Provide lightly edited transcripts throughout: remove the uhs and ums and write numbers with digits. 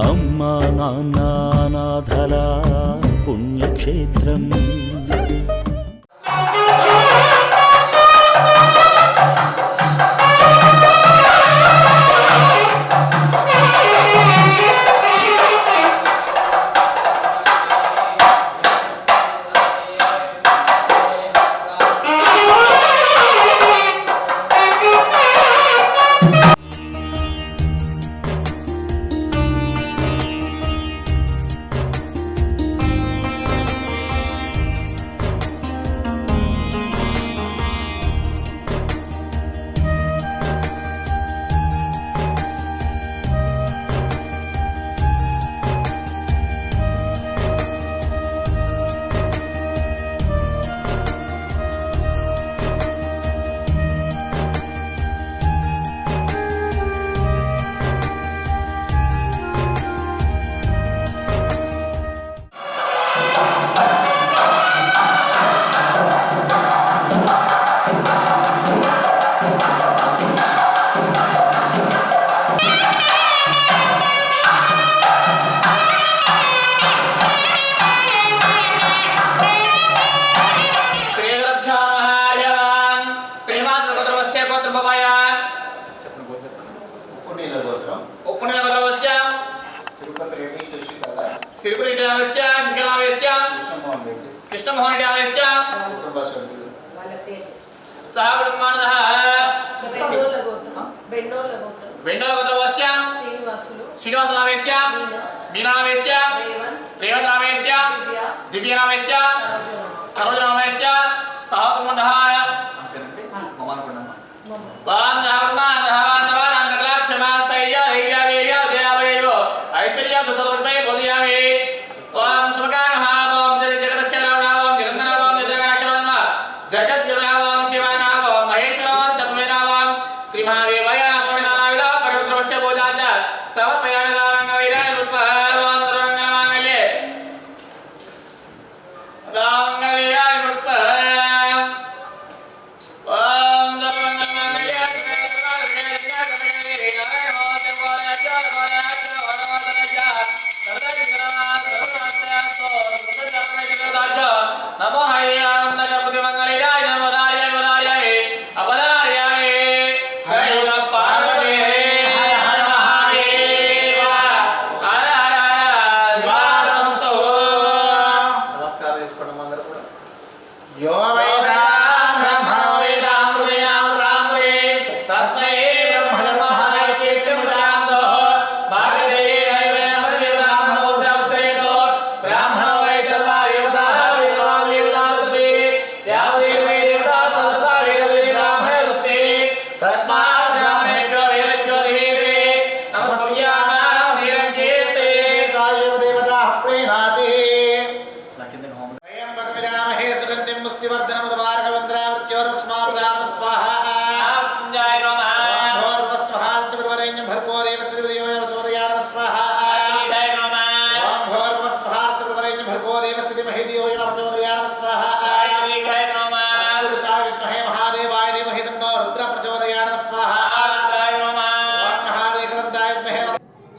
అమ్మా నాన్న అనాథల పుణ్యక్షేత్రం.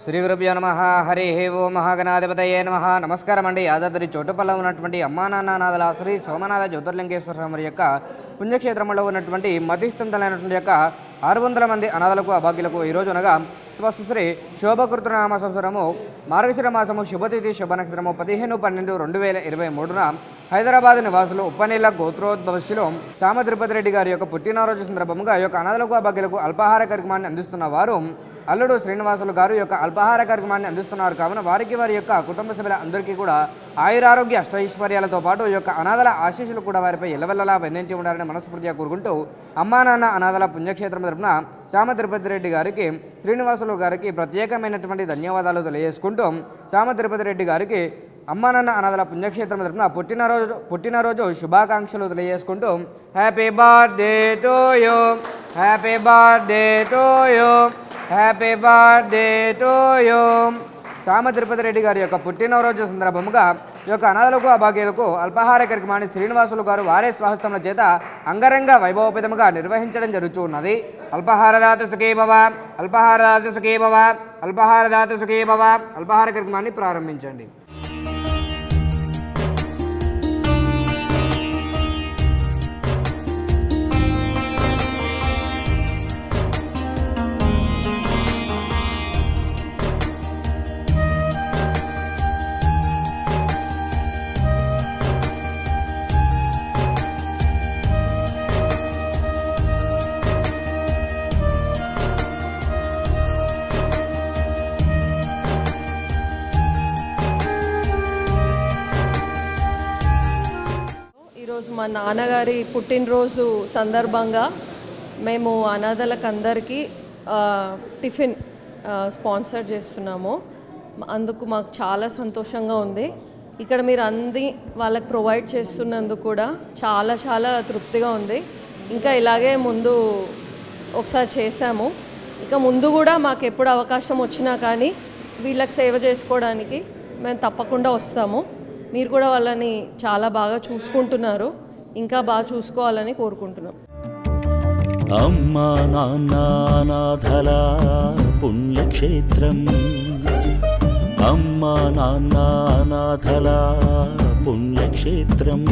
శ్రీ గురుభ్యో నమః. హరి ఓం మహాగణాధిపతయే నమః. నమస్కారం అండి. యాదాద్రి చోటుపల్ల ఉన్నటువంటి అమ్మా నాన్న నాథల శ్రీ సోమనాథ జ్యోతిర్లింగేశ్వర స్వామి యొక్క పుణ్యక్షేత్రంలో ఉన్నటువంటి మధ్యస్థంతులైనటువంటి యొక్క 600 మంది అనాథలకు అభాగ్యులకు ఈరోజు అనగా స్వశ్రీ శోభకృతనామ సంవత్సరము మార్గశిర మాసము శుభతిథి శుభనక్షత్రము 15/12/2023 హైదరాబాద్ నివాసులు ఉప్పనీళ్ళ గోత్రోద్భవశిలో సామ తిరుపతి రెడ్డి గారి యొక్క పుట్టినరోజు సందర్భంగా ఈ యొక్క అనాథలకు అభాగ్యులకు అల్పాహార కార్యక్రమాన్ని అందిస్తున్న వారు అల్లుడు శ్రీనివాసులు గారు యొక్క అల్పాహార కార్యక్రమాన్ని అందిస్తున్నారు. కావున వారికి వారి యొక్క కుటుంబ సభ్యుల అందరికీ కూడా ఆయురారోగ్య అష్టైశ్వర్యాలతో పాటు ఈ యొక్క అనాథల ఆశీస్సులు కూడా వారిపై ఎల్లవెల్లలా వెన్నంటి ఉండాలని మనస్ఫూర్తిగా కోరుకుంటూ అమ్మా నాన్న అనాథల పుణ్యక్షేత్రం తరపున సామ తిరుపతి రెడ్డి గారికి శ్రీనివాసులు గారికి ప్రత్యేకమైనటువంటి ధన్యవాదాలు తెలియజేసుకుంటూ సామ తిరుపతి రెడ్డి గారికి అమ్మా నాన్న అనాథల పుణ్యక్షేత్రం తరపున పుట్టినరోజు శుభాకాంక్షలు తెలియజేసుకుంటూ happy birthday to you, happy birthday to you, happy birthday to you. Kama Tirupati Reddy గారి యొక్క పుట్టినరోజు సందర్భముగా ఈ యొక్క అనాథలకు అభాగ్యులకు అల్పాహార కార్యక్రమాన్ని శ్రీనివాసులు గారు వారే స్వహస్తముల చేత అంగరంగ వైభవోపేతముగా నిర్వహించడం జరుగుతూ ఉన్నది. అల్పాహారదాత సుఖీ భవ, అల్పాహారదాత సుఖీ భవ, అల్పాహారదాత సుఖీ భవ. అల్పాహార కార్యక్రమాన్ని ప్రారంభించండి. ఈరోజు మా నాన్నగారి పుట్టినరోజు సందర్భంగా మేము అనాథలకు అందరికీ టిఫిన్ స్పాన్సర్ చేస్తున్నాము. అందుకు మాకు చాలా సంతోషంగా ఉంది. ఇక్కడ మీరు అంది వాళ్ళకి ప్రొవైడ్ చేస్తున్నందుకు కూడా చాలా చాలా తృప్తిగా ఉంది. ఇంకా ఇలాగే ముందు ఒకసారి చేశాము. ఇక ముందు కూడా మాకు ఎప్పుడు అవకాశం వచ్చినా కానీ వీళ్ళకి సేవ చేసుకోవడానికి మేము తప్పకుండా వస్తాము. మీరు కూడా వాళ్ళని చాలా బాగా చూసుకుంటున్నారు. ఇంకా బాగా చూసుకోవాలని కోరుకుంటున్నాం. అమ్మా నాన్న అనాథల పుణ్యక్షేత్రం, అమ్మా నాన్న అనాథల పుణ్యక్షేత్రం.